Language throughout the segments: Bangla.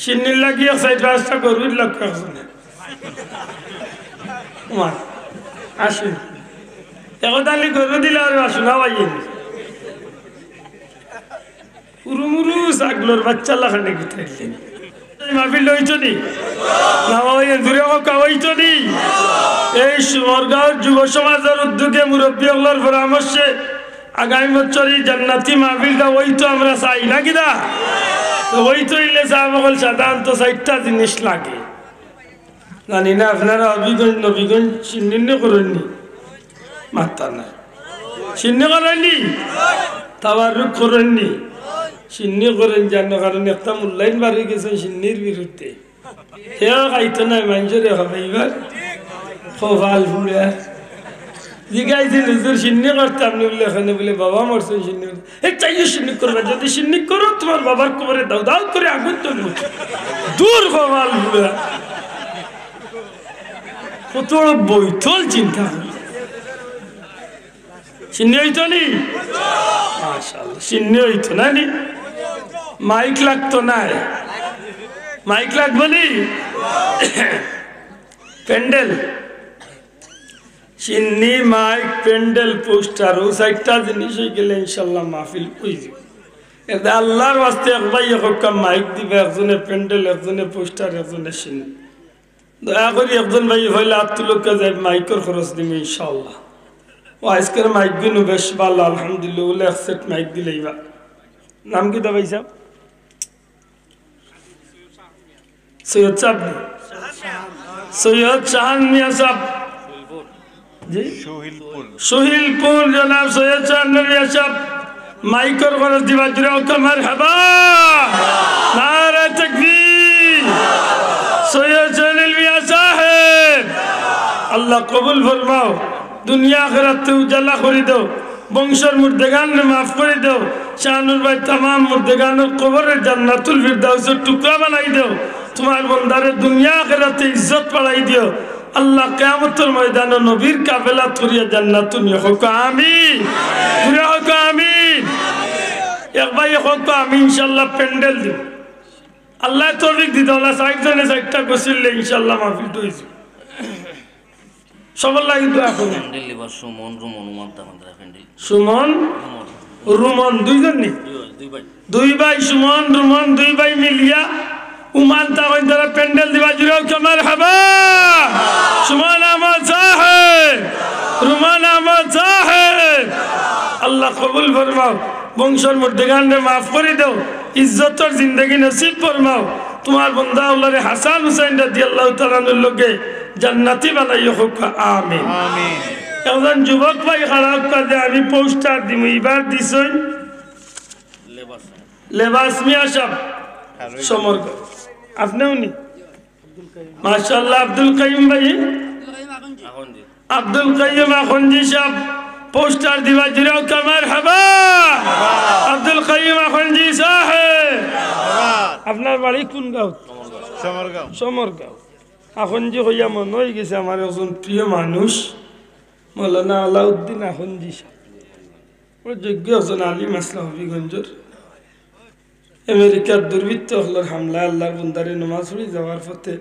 সিন্নির লাগিয়ে সাইড রাস্তা গরুর লক্ষ্য একজনে আসুন একদালি গরু দিলে আর আসুন আওয়াইন উরুমুরু ছাগলোর বাচ্চা লাগানে গুথাইলেন মাহফিল হইতো নি না দূরে হইতো নি এই সুমরগাঁও যুব সমাজের উদ্যোগে মুরব্বীগুলোর পরামর্শে আগামী বছরই জান্নাতি মাহফিলটা হইতো আমরা চাই না কিনা তো হইতো ইলে সাহাবগণ সাধারণত 4টা জিনিস লাগে জানি না আপনারা অভিগঞ্জ নবীগঞ্জ সিন্নি করেননি মাত্রা নাই সিন্নি করেননি তাবারুক করেননি সিন্নি করেন জানো কারণ একটা মূল্যায়ন বাড়ি গেছে সিন্নির বিরুদ্ধে সেও খাইতো নাই মানুষের হবে এবার খোভাল ফুড়া জিগাইছিল হুজুর সিন্নি করতে আপনি বলে এখানে বলে বাবা মরছেন সিন্নি চাইও সিন্নি করবে যদি সিন্নি করো তোমার বাবার কবরে দাও দাও করে আগুন তো দূর খোভাল ফুড়া কত বৈঠল চিন্তা সিন্নি হইতো নি মাশাআল্লাহ সিন্নি হইতো না নি মাইক লাগতো না মাইক লাগবে নি প্যান্ডেল সিন্নি মাইক প্যান্ডেল পোস্টার ও 4টা জিনিস হয়ে গেলে ইনশাআল্লাহ মাহফিল হয়ে যাবে এটা আল্লাহর ওয়াস্তে একবার একটা মাইক দিবে একজনে প্যান্ডেল একজনে পোস্টার একজনে সিন্নি দয়া করে একজন ভাই হইলে আত্মলোককে যাই মাইকের খরচ দিবে ইনশাআল্লাহ ও আজকের মাইক গুলো বেশ ভালো আলহামদুলিল্লাহ ওলে এক সেট মাইক দিলেই বা নাম কি দা ভাই সাহেব সৈয়দ সাহেব সৈয়দ শাহান মিয়া সাহেব জি সোহিলপুর জনাব সৈয়দ শাহান মিয়া সাহেব মাইকের খরচ দিবা জুড়ে মারহাবা নারে তাকবীর সৈয়দ শাহান মিয়া সাহেব আল্লাহ কবুল ফরমাও দুনিয়া আখিরাতে উজালা করে দাও বংশের মুর্দেগান মাফ করে দাও শাহানুর ভাই तमाम মুর্দেগানের কবরে জান্নাতুল ফিরদাউসের টুকরা বানাই দাও তোমার বান্দারে দুনিয়া আখিরাতে ইজ্জত বাড়াই দিও আল্লাহ কিয়ামতের ময়দানে নবীর কাফেলা তরিয়া জান্নাতুন ইয়াকুক আমিন ইয়াকুক আমিন একবার ইয়াকুক আমিন ইনশাআল্লাহ প্যান্ডেল দিও আল্লাহ তৌফিক দিতে আল্লাহ সাইজনে সাইটটা গসিলে ইনশাআল্লাহ মাহফিল হইছে সবার লাগি দোয়া করুন সুমন রুমন সুমন রুমন দুইজন নি দুই ভাই সুমন রুমন দুই ভাই মিলিয়া উমান তাওয়াই দ্বারা প্যান্ডেল দিবা জুড়েও কেমন হাবা সুমন আহমদ সাহেব রুমান আহমদ সাহেব আল্লাহ কবুল ফরমাও বংশের মুর্দেগানরে মাফ করে দাও ইজ্জতের জিন্দগি নসিব ফরমাও তোমার বান্দা আল্লাহরে হাসান হুসাইন রাদিয়াল্লাহু তাআলা আনহুর লগে জান্নাতি বানাইও হোক আমিন আমিন একজন যুবক ভাই খারাপ কাজে আমি পোস্টার দিমু এবার দিছই লেবাস মিয়া সাহেব সমরগাঁও আপনিও নি মাশাআল্লাহ আব্দুল কাইয়ুম ভাই আব্দুল কাইয়ুম আখনজি সাহেব পোস্টার দিবা জুড়েও কামার হাবা আব্দুল কাইয়ুম আখনজি সাহেব আপনার বাড়ি কোন গাঁও সমরগাঁও সমরগাঁও আখনজি হইয়া মনে হয়ে গেছে আমার একজন প্রিয় মানুষ মৌলানা আলাউদ্দিন আখনজি সাহেব যোগ্য একজন আলিম আসলাম হবিগঞ্জের আমেরিকার দুর্বৃত্ত হলোর হামলা আল্লাহর বন্দারে নামাজ পড়ে যাওয়ার পথে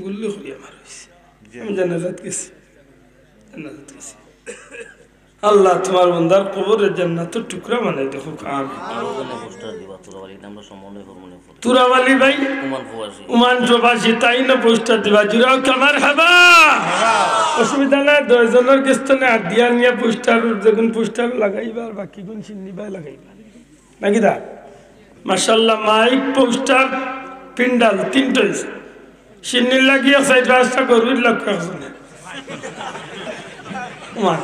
গুল্লি হইয়া মার হয়েছে আমি জানাজাত গেছি আল্লাহ তোমার বন্দার কবরে জান্নাতের টুকরা বানাই দেখো আমিন তুরাওয়ালি ভাই উমান প্রবাসী তাই না পোস্টার দিবা জুড়াও কামার হাবা অসুবিধা নাই 10 জনের গেস্তনে আদিয়া নিয়ে পোস্টার যখন পোস্টার লাগাইবা আর বাকি কোন সিন্নিবাই লাগাইবা নাকি দা মাশাআল্লাহ মাইক পোস্টার পিন্ডাল তিনটাই সিন্নি লাগিয়ে সাইড রাস্তা গরুর লক্ষ্য আছে উমান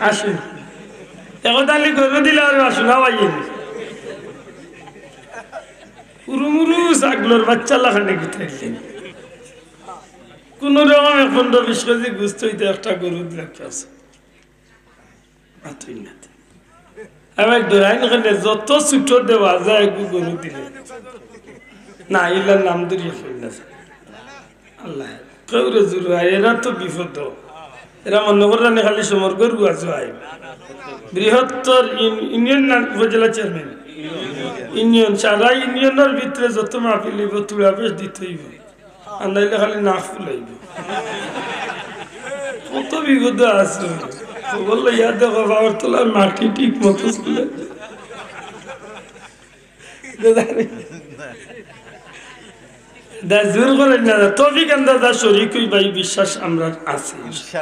আসুন একদালি গরু দিলে আর আসুন আওয়াইন উরুমুরু ছাগলোর বাচ্চা লাগানে গুথাইলেন কোন রকম 15-20 কেজি গুস্ত হইতে একটা গরু লক্ষ্য আছে মাত্রই না এবার দোরাইন খানে যত ছুটো দেওয়া যায় গরু দিলে না ইলার নাম ধরিয়ে ফেল না আল্লাহ কেউরে জুড়ে এরা তো বিপদ এরা মনে করেন খালি সমর গরু আছে বৃহত্তর ইউনিয়ন উপজেলা চেয়ারম্যান ইউনিয়ন সারা ইউনিয়নের ভিতরে যত মাহফিল হইব তুলা বেশ দিতে হইব আর নাইলে খালি নাক ফুলাইব কত বিপদ আছে বললো ইয়া দেখো বাবার তোলার মাটি ঠিক মতো চলে জোর করেন না তফিক আন্দাজা শরীকই ভাই বিশ্বাস আমরা আছে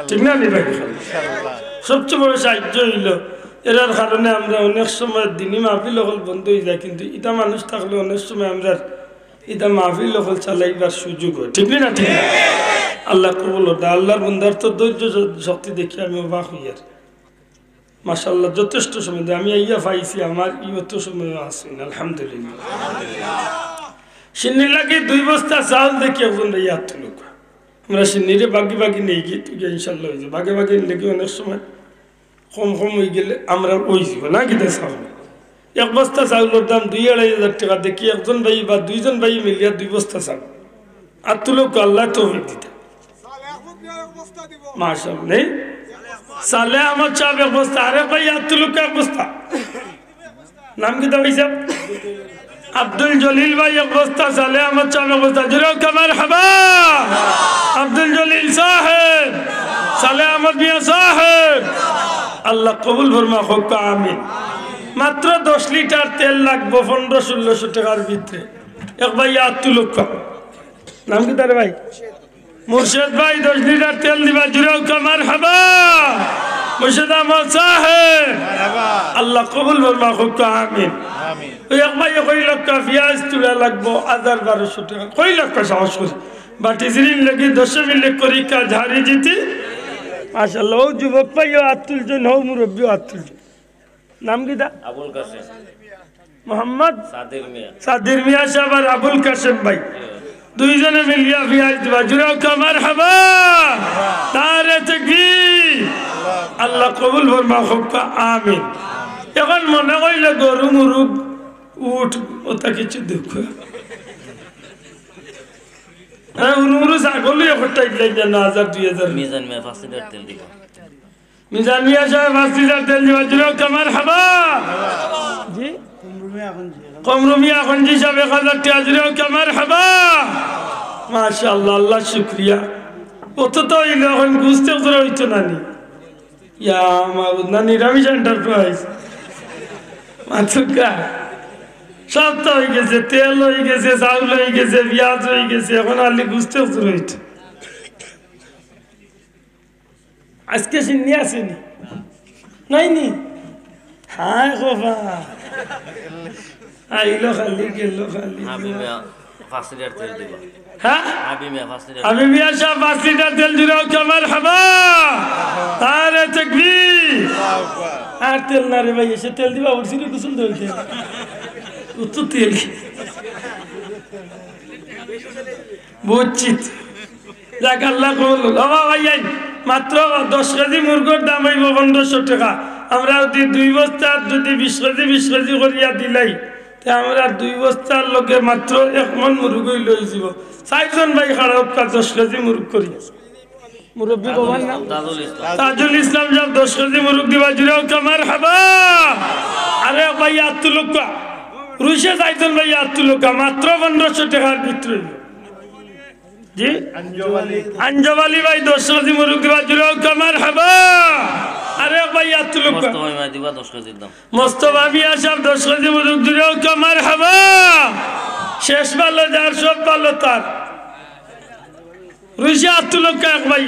ঠিক না নি ভাই সবচেয়ে বড় সাহায্য হইল এরার কারণে আমরা অনেক সময় দিনই মাহফিল হল বন্ধ হয়ে যায় কিন্তু এটা মানুষ থাকলে অনেক সময় আমরা এটা মাহফিল হল চালাইবার সুযোগ হয় ঠিক না ঠিক না আল্লাহ কবুল ওটা আল্লাহর বন্দার তো ধৈর্য শক্তি দেখি আমি অবাক হই আর মাশাআল্লাহ যথেষ্ট সময় আমি ইয়া পাইছি আমার ইয়ত সময় আছে আলহামদুলিল্লাহ সিন্নি লাগে 2 বস্তা চাউল দেখি একজন ইয়াত লোক আমরা সিন্নিরে বাকি বাকি নেই গিয়ে তুই ইনশাল্লাহ হয়ে যাবে বাকি বাকি লেগে অনেক সময় কম কম হয়ে গেলে আমরা ওই যাব না কিনা চাউল 1 বস্তা চাউলের দাম 2-2.5 টাকা দেখি একজন ভাই বা 2 জন ভাই মিলিয়া 2 বস্তা চাউল আর তো লোক আল্লাহ তৌফিক দিতে মাশাআল্লাহ নেই সালে আমার চাপ 1 বস্তা আরে ভাই আর তো লোক 1 বস্তা নাম কি দাও হিসাব আব্দুল জলিল ভাই 1 বস্তা সালে আমার চাপ 1 বস্তা জোরে কামার হাবা আব্দুল জলিল সাহেব সালে আহমদ মিয়া সাহেব আল্লাহ কবুল ফরমা হোক আমিন মাত্র 10 লিটার তেল লাগবে 1500-1600 টাকার ভিতরে এক ভাই আত্তু লোক নাম কি তার ভাই মুর্শিদ ভাই 10 লিটার তেল দিবা জোরে কামার হাবা মুর্শিদ আহমদ সাহেব আল্লাহ কবুল ফরমা হোক আমিন আমিন ওই এক ভাই কই লক্ষ পেঁয়াজ তুলা লাগবো 1000-1200 টাকা কই লক্ষ সাহস করে বাটি জিরিন লাগি 10 মিনিট করি কাজ ঝাড়ি জিতি মাশাআল্লাহ ও যুবক ভাইও আতুল জন হও মুরব্বি আতুল নাম কি দা আবুল কাসেম মোহাম্মদ সাদির মিয়া সাহেব আর আবুল কাসেম ভাই 2 জনে মিলিয়া পেঁয়াজ দিবা জুরে মারহাবা নারে তাকবীর আল্লাহ কবুল ফরমা হোক আমিন এখন মনে কইলে গরু মুরুগ উঠ ওটা কিছু দুঃখ উনুরু ছাগল একটাই লাইন 1000-2000 মিজান মিয়া 5 লিটার তেল দিব মিজান মিয়া সাহেব 5 লিটার তেল দিবা জুরে কামার হাবা জি কমরু মিয়া খঞ্জি সাহেব 1000 টাকা জুরে কামার হাবা মাশাআল্লাহ আল্লাহ শুকরিয়া কত তো এখন গুস্তে ধরে হইতো নানি ইয়া মাবুদ নানি রামিশ এন্টারপ্রাইজ মাতুকা সব তো হয়ে গেছে তেল হয়ে গেছে চাউল হয়ে গেছে পেঁয়াজ হয়ে গেছে এখন আলি বুঝতে রয়েছে আজকে সিন্নি আসেনি নাইনি হ্যাঁ খোফা আইলো খালি গেল খালি আমি 5 লিটার তেল দিব হ্যাঁ আমি মিয়া সাহেব 5 লিটার তেল দিল কামার হাবা আরে তাকবীর আর তেল না রে ভাই এসে তেল দিবা উঠছিল কুসুম দইতে উত্তর তেল বুঝছি যাক আল্লাহ কবুল বাবা ভাই মাত্র 10 কেজি মুরগোর দাম হইব 1500 টাকা আমরা যদি 2 বস্তা যদি 20 কেজি করিয়া দিলাই তে আমরা 2 বস্তার লগে মাত্র 1 মন মুরগই লই যাব 4 জন ভাই খারাপ 10 কেজি মুরগ করি মুরব্বি বাবার নাম তাজুল ইসলাম সাহেব 10 কেজি মুরগ দিবা জুরে কামার হাবা আরে ভাই আত্তু লোক রুশে 4 জন ভাই আত্তু লোক মাত্র 1500 টাকার ভিতরে জি আঞ্জওয়ালি ভাই 10 কেজি মুরগ দিবা জুরে কামার হাবা আরে ভাই আত্তু লোক মোস্তফা ভাই দিবা 10 কেজি দাম মোস্তফা মিয়া সাহেব 10 কেজি মুরগ জুরে কামার হাবা শেষ ভালো যার সব ভালো তার রুশে আত্তু লোক এক ভাই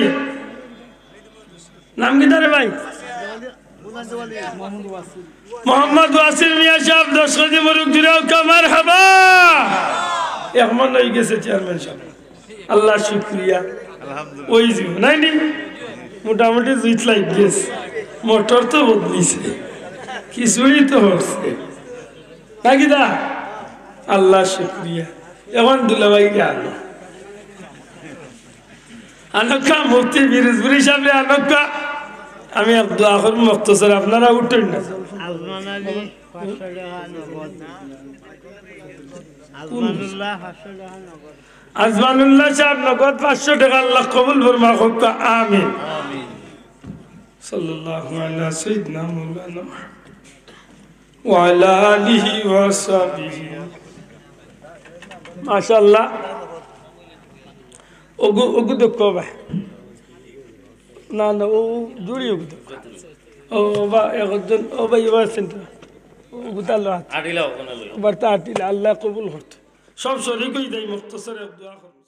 নাম কি তারে ভাই মোহাম্মদ ওয়াসিল মিয়া সাহেব 10 কেজি মুরগ জুরে কামার হাবা এক মন হয়ে গেছে চেয়ারম্যান সাহেব আল্লাহ শুকরিয়া আলহামদুলিল্লাহ ওই জি নাইনি মোটামুটি জুইত লাগ গেছে মোটর তো বদলিছে কিছুই তো হচ্ছে নাকি দা আল্লাহ শুকরিয়া এখন দুলাভাই গেল আনকা মুফতি বিরজপুরি সাহেব আনকা আমি এক দোয়া করব মুক্তসর আপনারা উঠেন না আজমানুল্লাহ সাহেব নগদ 500 টাকা আল্লাহ কবুল ফরমা হোক আমিন আমিন সাল্লাল্লাহু আলা সাইয়্যিদিনা মাওলানা وعلى آله وصحبه ما شاء الله ওগু দেখো ভাই না না ও জুড়ি ওগু ও বা একজন ও ভাই এবার সেন্টার ওগু তালো আটিলা ওখানে লই বার্তা আটিলা আল্লাহ কবুল করতে সব শরীক হয়ে দেয় মুক্তসরে দোয়া করতে